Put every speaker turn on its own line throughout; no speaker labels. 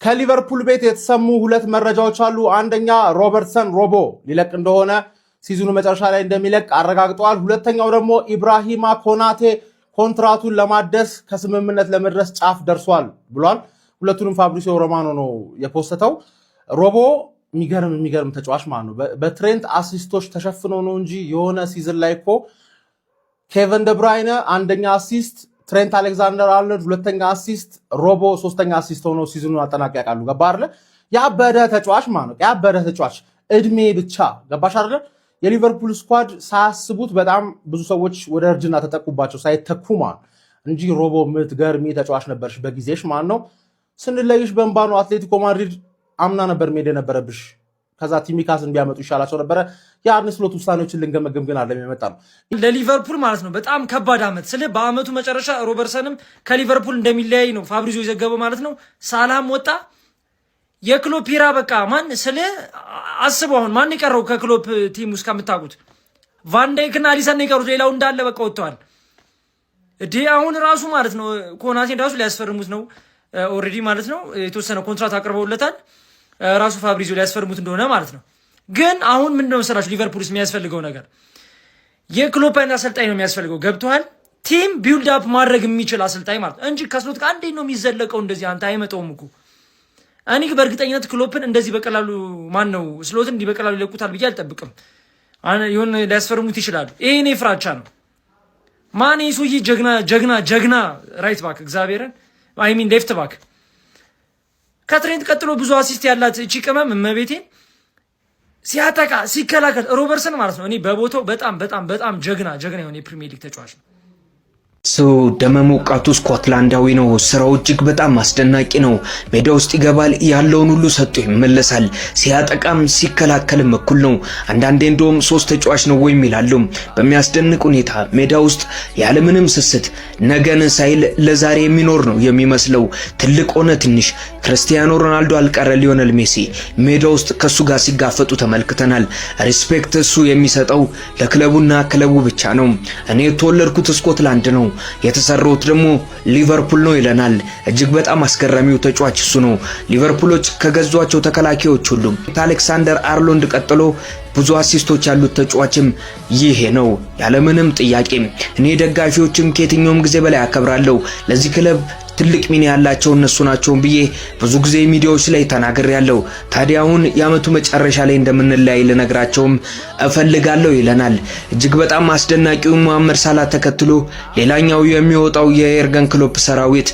ከሊቨርፑል ቤት የተሰሙ ሁለት መረጃዎች አሉ። አንደኛ ሮበርትሰን ሮቦ ሊለቅ እንደሆነ ሲዝኑ መጨረሻ ላይ እንደሚለቅ አረጋግጠዋል። ሁለተኛው ደግሞ ኢብራሂማ ኮናቴ ኮንትራቱን ለማደስ ከስምምነት ለመድረስ ጫፍ ደርሷል ብሏል። ሁለቱንም ፋብሪሲዮ ሮማኖ ነው የፖስተው። ሮቦ የሚገርም ተጫዋች ማለት ነው። በትሬንት አሲስቶች ተሸፍኖ ነው እንጂ የሆነ ሲዝን ላይ እኮ ኬቨን ደብራይነ አንደኛ አሲስት፣ ትሬንት አሌክዛንደር አርኖልድ ሁለተኛ አሲስት፣ ሮቦ ሶስተኛ አሲስት ሆኖ ሲዝኑን አጠናቀቅ ያውቃሉ። ገባ አይደለ? ያበደ ተጫዋች ማለት ነው። ያበደ ተጫዋች እድሜ ብቻ ገባሽ አይደለ? የሊቨርፑል ስኳድ ሳያስቡት በጣም ብዙ ሰዎች ወደ እርጅና ተጠቁባቸው ሳይተኩ ማለት እንጂ ሮቦ ምትገርሚ ተጫዋች ነበርሽ በጊዜሽ ማለት ነው። ስንለይሽ በእንባ ነው። አትሌቲኮ ማድሪድ አምና ነበር ሜዳ ነበረብሽ። ከዛ ቲሚካስን ቢያመጡ ይሻላቸው ነበረ። የአርነ ስሎት ውሳኔዎችን ልንገመገም ግን አለም የመጣ ነው
ለሊቨርፑል ማለት ነው። በጣም ከባድ አመት ስለ በአመቱ መጨረሻ ሮበርትሰንም ከሊቨርፑል እንደሚለያይ ነው ፋብሪዚዮ የዘገበው ማለት ነው። ሳላም ወጣ። የክሎፕ ፒራ በቃ ማን ስለ አስበው አሁን ማን ይቀረው ከክሎፕ ቲም ውስጥ ከምታውቁት ቫን ዳይክ እና አሊሰን ይቀሩት፣ ሌላው እንዳለ በቃ ወጥተዋል። እዴ አሁን ራሱ ማለት ነው ኮናቴን ራሱ ሊያስፈርሙት ነው ኦልሬዲ ማለት ነው። የተወሰነ ኮንትራት አቅርበውለታል ራሱ ፋብሪዚዮ ሊያስፈርሙት እንደሆነ ማለት ነው። ግን አሁን ምንድነው መሰላችሁ ሊቨርፑልስ የሚያስፈልገው ነገር የክሎፕ አይነት አሰልጣኝ ነው የሚያስፈልገው። ገብቷል? ቲም ቢልድ አፕ ማድረግ የሚችል አሰልጣኝ ማለት እንጂ ከስሎት ጋር እንዴት ነው የሚዘለቀው? እንደዚህ አንተ አይመጣውም እኮ። እኔ በእርግጠኝነት ክሎፕን እንደዚህ በቀላሉ ማን ነው ስሎትን እንዲህ በቀላሉ ይለቁታል ብዬ አልጠብቅም። ይሁን ሊያስፈርሙት ይችላሉ። ይሄ እኔ ፍራቻ ነው። ማን ይሱይ ጀግና ራይት ባክ እግዚአብሔርን አይ ሚን ሌፍት ባክ ከትሬንት ቀጥሎ ብዙ አሲስት ያላት እቺ ቅመም እመቤቴን ሲያጠቃ ሲከላከል ሮበርትሰን ማለት ነው። እኔ በቦታው በጣም ጀግና የሆነ የፕሪሚየር ሊግ ተጫዋች ነው።
ደመሞቃቱ ስኮትላንዳዊ ነው። ስራው እጅግ በጣም አስደናቂ ነው። ሜዳ ውስጥ ይገባል፣ ያለውን ሁሉ ሰጥቶ ይመለሳል። ሲያጠቃም ሲከላከልም እኩል ነው። አንዳንዴ እንደውም ሶስት ተጫዋች ነው ወይ ይላሉ። በሚያስደንቅ ሁኔታ ሜዳ ውስጥ ያለምንም ስስት ነገን ሳይል ለዛሬ የሚኖር ነው የሚመስለው። ትልቅ ሆነ ትንሽ ክርስቲያኖ ሮናልዶ አልቀረ ሊዮኔል ሜሲ ሜዳ ውስጥ ከሱ ጋር ሲጋፈጡ ተመልክተናል። ሪስፔክት እሱ የሚሰጠው ለክለቡና ክለቡ ብቻ ነው። እኔ የተወለድኩት ስኮትላንድ ነው የተሰሩት ደግሞ ሊቨርፑል ነው ይለናል። እጅግ በጣም አስገራሚው ተጫዋች እሱ ነው። ሊቨርፑሎች ከገዟቸው ተከላካዮች ሁሉ አሌክሳንደር አርኖልድ ቀጥሎ ብዙ አሲስቶች ያሉት ተጫዋችም ይሄ ነው ያለምንም ጥያቄ። እኔ ደጋፊዎችን ከየትኛውም ጊዜ በላይ አከብራለሁ። ለዚህ ክለብ ትልቅ ሚና ያላቸው እነሱ ናቸው ብዬ ብዙ ጊዜ ሚዲያዎች ላይ ተናግሬያለሁ። ታዲያ አሁን የአመቱ መጨረሻ ላይ እንደምንለያይ ልነግራቸውም እፈልጋለሁ ይለናል። እጅግ በጣም አስደናቂው መሐመድ ሳላህ ተከትሎ ሌላኛው የሚወጣው የኤርገን ክሎፕ ሰራዊት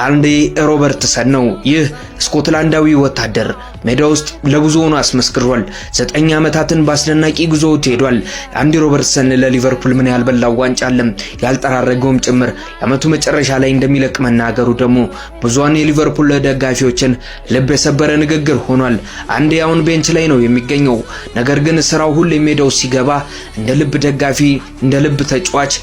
አንዲ ሮበርትሰን ነው። ይህ ስኮትላንዳዊ ወታደር ሜዳ ውስጥ ለብዙ ሆኖ አስመስክሯል። 9 አመታትን በአስደናቂ ጉዞ ሄዷል። አንዲ ሮበርትሰን ለሊቨርፑል ምን ያልበላው ዋንጫ አለም ያልጠራረገውም ጭምር የአመቱ መጨረሻ ላይ እንደሚለቅ መናገሩ ደግሞ ብዙውን የሊቨርፑል ደጋፊዎችን ልብ የሰበረ ንግግር ሆኗል። አንዴ አሁን ቤንች ላይ ነው የሚገኘው። ነገር ግን ስራው ሁሉ ሜዳው ሲገባ እንደ ልብ ደጋፊ፣ እንደ ልብ ተጫዋች፣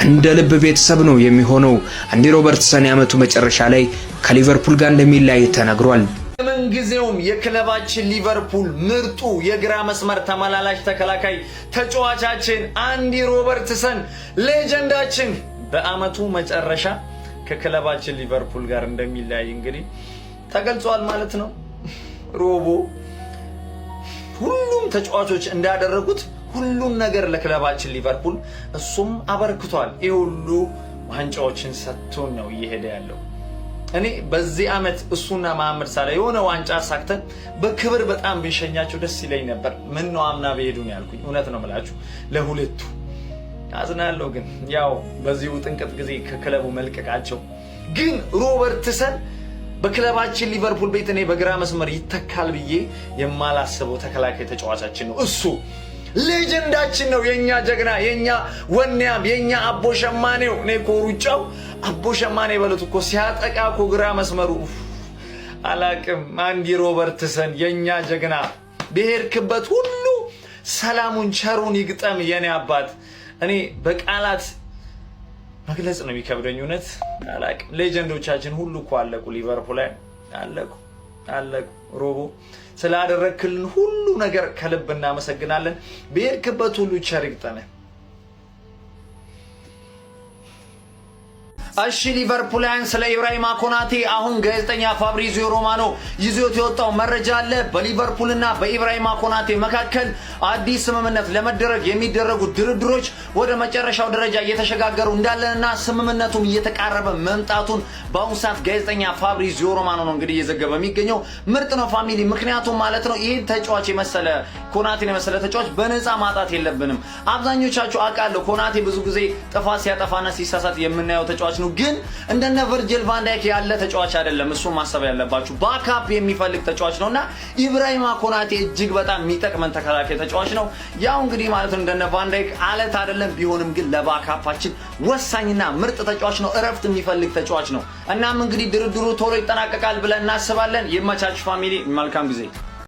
እንደ ልብ ቤተሰብ ነው የሚሆነው። አንዲ ሮበርትሰን የአመቱ መጨረሻ ላይ ከሊቨርፑል ጋር እንደሚለያይ ተነግሯል።
ምንጊዜውም የክለባችን ሊቨርፑል ምርጡ የግራ መስመር ተመላላሽ ተከላካይ ተጫዋቻችን አንዲ ሮበርትሰን ሌጀንዳችን በአመቱ መጨረሻ ከክለባችን ሊቨርፑል ጋር እንደሚለያይ እንግዲህ ተገልጿል ማለት ነው። ሮቦ ሁሉም ተጫዋቾች እንዳደረጉት ሁሉም ነገር ለክለባችን ሊቨርፑል እሱም አበርክቷል። ይሄ ሁሉ ዋንጫዎችን ሰጥቶን ነው እየሄደ ያለው። እኔ በዚህ አመት እሱና መሐመድ ሳላህ የሆነ ዋንጫ ሳክተን በክብር በጣም ቢሸኛቸው ደስ ይለኝ ነበር። ምን ነው አምና በሄዱን ያልኩኝ እውነት ነው የምላችሁ ለሁለቱ አዝናለሁ። ግን ያው በዚሁ ጥንቅጥ ጊዜ ከክለቡ መልቀቃቸው ግን ሮበርትሰን በክለባችን ሊቨርፑል ቤት እኔ በግራ መስመር ይተካል ብዬ የማላስበው ተከላካይ ተጫዋቻችን ነው። እሱ ሌጀንዳችን ነው። የኛ ጀግና፣ የኛ ወኔያም፣ የኛ አቦ ሸማኔው። እኔ እኮ ሩጫው አቦ ሸማኔ በሉት እኮ ሲያጠቃ እኮ ግራ መስመሩ አላቅም። አንዲ ሮበርትሰን የኛ ጀግና፣ በሄድክበት ሁሉ ሰላሙን ቸሩን ይግጠም የኔ አባት። እኔ በቃላት መግለጽ ነው የሚከብደኝ እውነት አላቅም። ሌጀንዶቻችን ሁሉ እኮ አለቁ፣ ሊቨርፑል ላይ አለቁ። ሮቦ ስላደረክልን ሁሉ ነገር ከልብ እናመሰግናለን። በሄድክበት ሁሉ ቸር ይግጠም። እሺ ሊቨርፑላውያን ስለ ኢብራሂማ ኮናቴ አሁን ጋዜጠኛ ፋብሪዚዮ ሮማኖ ይዞት የወጣው መረጃ አለ። በሊቨርፑልና በኢብራሂማ ኮናቴ መካከል አዲስ ስምምነት ለመደረግ የሚደረጉ ድርድሮች ወደ መጨረሻው ደረጃ እየተሸጋገሩ እንዳለና ስምምነቱም እየተቃረበ መምጣቱን በአሁኑ ሰዓት ጋዜጠኛ ፋብሪዚዮ ሮማኖ ነው እንግዲህ እየዘገበ የሚገኘው። ምርጥ ነው ፋሚሊ፣ ምክንያቱም ማለት ነው ይሄ ተጫዋች የመሰለ ኮናቴን የመሰለ ተጫዋች በነፃ ማጣት የለብንም። አብዛኞቻችሁ አውቃለሁ ኮናቴ ብዙ ጊዜ ጥፋት ሲያጠፋና ሲሳሳት የምናየው ተጫዋች ነው፣ ግን እንደነ ቨርጂል ቫን ዳይክ ያለ ተጫዋች አይደለም። እሱ ማሰብ ያለባችሁ ባካፕ የሚፈልግ ተጫዋች ነውና ኢብራሂማ ኮናቴ እጅግ በጣም የሚጠቅመን ተከላካይ ተጫዋች ነው። ያው እንግዲህ ማለት ነው እንደነ ቫን ዳይክ አለት አይደለም፣ ቢሆንም ግን ለባካፓችን ወሳኝና ምርጥ ተጫዋች ነው። እረፍት የሚፈልግ ተጫዋች ነው። እናም እንግዲህ ድርድሩ ቶሎ ይጠናቀቃል ብለን እናስባለን። ይመቻችሁ ፋሚሊ፣ መልካም ጊዜ